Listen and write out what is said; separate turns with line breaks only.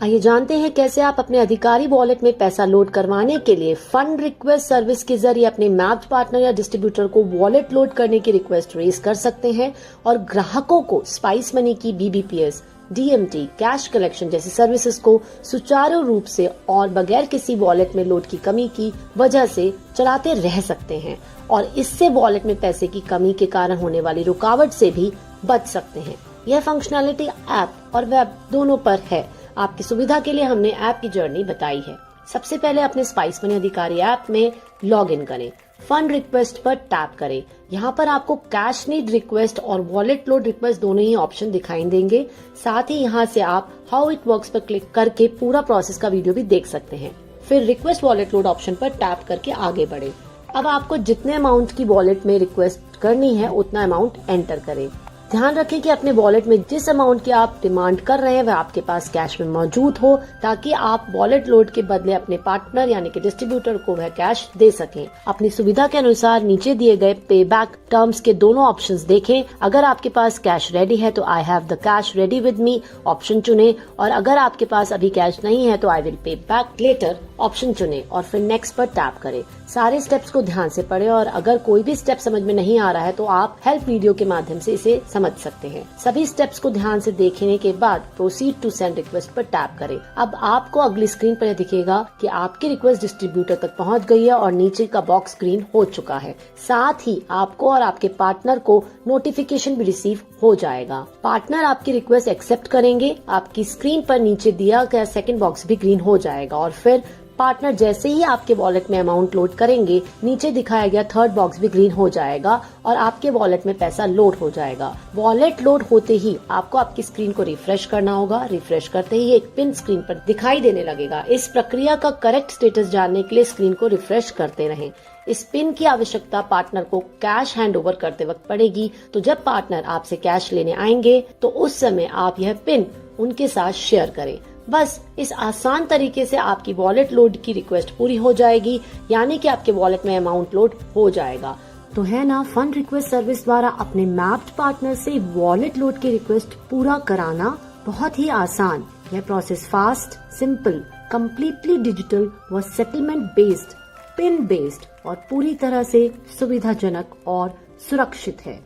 आइए जानते हैं कैसे आप अपने अधिकारी वॉलेट में पैसा लोड करवाने के लिए फंड रिक्वेस्ट सर्विस के जरिए अपने मैप्ड पार्टनर या डिस्ट्रीब्यूटर को वॉलेट लोड करने की रिक्वेस्ट रेज कर सकते हैं और ग्राहकों को स्पाइस मनी की BBPS, DMT, कैश कलेक्शन जैसी सर्विसेज को सुचारू रूप से और बगैर किसी वॉलेट में लोड की कमी की वजह से चलाते रह सकते हैं और इससे वॉलेट में पैसे की कमी के कारण होने वाली रुकावट से भी बच सकते हैं। यह फंक्शनैलिटी ऐप और वेब दोनों पर है। आपकी सुविधा के लिए हमने ऐप की जर्नी बताई है। सबसे पहले अपने स्पाइस मनी अधिकारी ऐप में लॉग इन करें। फंड रिक्वेस्ट पर टैप करें। यहाँ पर आपको कैश नीड रिक्वेस्ट और वॉलेट लोड रिक्वेस्ट दोनों ही ऑप्शन दिखाई देंगे। साथ ही यहाँ से आप हाउ इट वर्क्स पर क्लिक करके पूरा प्रोसेस का वीडियो भी देख सकते हैं। फिर रिक्वेस्ट वॉलेट लोड ऑप्शन पर टैप करके आगे बढ़े। अब आपको जितने अमाउंट की वॉलेट में रिक्वेस्ट करनी है उतना अमाउंट एंटर करें। ध्यान रखें कि अपने वॉलेट में जिस अमाउंट की आप डिमांड कर रहे हैं वह आपके पास कैश में मौजूद हो, ताकि आप वॉलेट लोड के बदले अपने पार्टनर यानी कि डिस्ट्रीब्यूटर को वह कैश दे सकें। अपनी सुविधा के अनुसार नीचे दिए गए पे बैक टर्म्स के दोनों ऑप्शंस देखें। अगर आपके पास कैश रेडी है तो I have the cash ready with me option चुने और अगर आपके पास अभी कैश नहीं है तो I will pay back later option चुने और फिर नेक्स्ट पर टैप करें। सारे स्टेप्स को ध्यान से पढ़ें और अगर कोई भी स्टेप समझ में नहीं आ रहा है तो आप हेल्प वीडियो के माध्यम से इसे समझ सकते हैं। सभी स्टेप्स को ध्यान से देखने के बाद प्रोसीड टू सेंड रिक्वेस्ट पर टैप करें। अब आपको अगली स्क्रीन पर दिखेगा कि आपकी रिक्वेस्ट डिस्ट्रीब्यूटर तक पहुंच गई है और नीचे का बॉक्स ग्रीन हो चुका है। साथ ही आपको और आपके पार्टनर को नोटिफिकेशन भी रिसीव हो जाएगा। पार्टनर आपकी रिक्वेस्ट एक्सेप्ट करेंगे, आपकी स्क्रीन पर नीचे दिया गया सेकंड बॉक्स भी ग्रीन हो जाएगा और फिर पार्टनर जैसे ही आपके वॉलेट में अमाउंट लोड करेंगे नीचे दिखाया गया थर्ड बॉक्स भी ग्रीन हो जाएगा और आपके वॉलेट में पैसा लोड हो जाएगा। वॉलेट लोड होते ही आपको आपकी स्क्रीन को रिफ्रेश करना होगा। रिफ्रेश करते ही एक पिन स्क्रीन पर दिखाई देने लगेगा। इस प्रक्रिया का करेक्ट स्टेटस जानने के लिए स्क्रीन को रिफ्रेश करते रहें। इस पिन की आवश्यकता पार्टनर को कैश हैंड ओवर करते वक्त पड़ेगी, तो जब पार्टनर आपसे कैश लेने आएंगे तो उस समय आप यह पिन उनके साथ शेयर करें। बस इस आसान तरीके से आपकी वॉलेट लोड की रिक्वेस्ट पूरी हो जाएगी, यानी कि आपके वॉलेट में अमाउंट लोड हो जाएगा। तो है ना फंड रिक्वेस्ट सर्विस द्वारा अपने मैप्ड पार्टनर से वॉलेट लोड की रिक्वेस्ट पूरा कराना बहुत ही आसान। यह process fast, simple, completely digital व सेटलमेंट बेस्ड, पिन बेस्ड और पूरी तरह से सुविधाजनक और सुरक्षित है।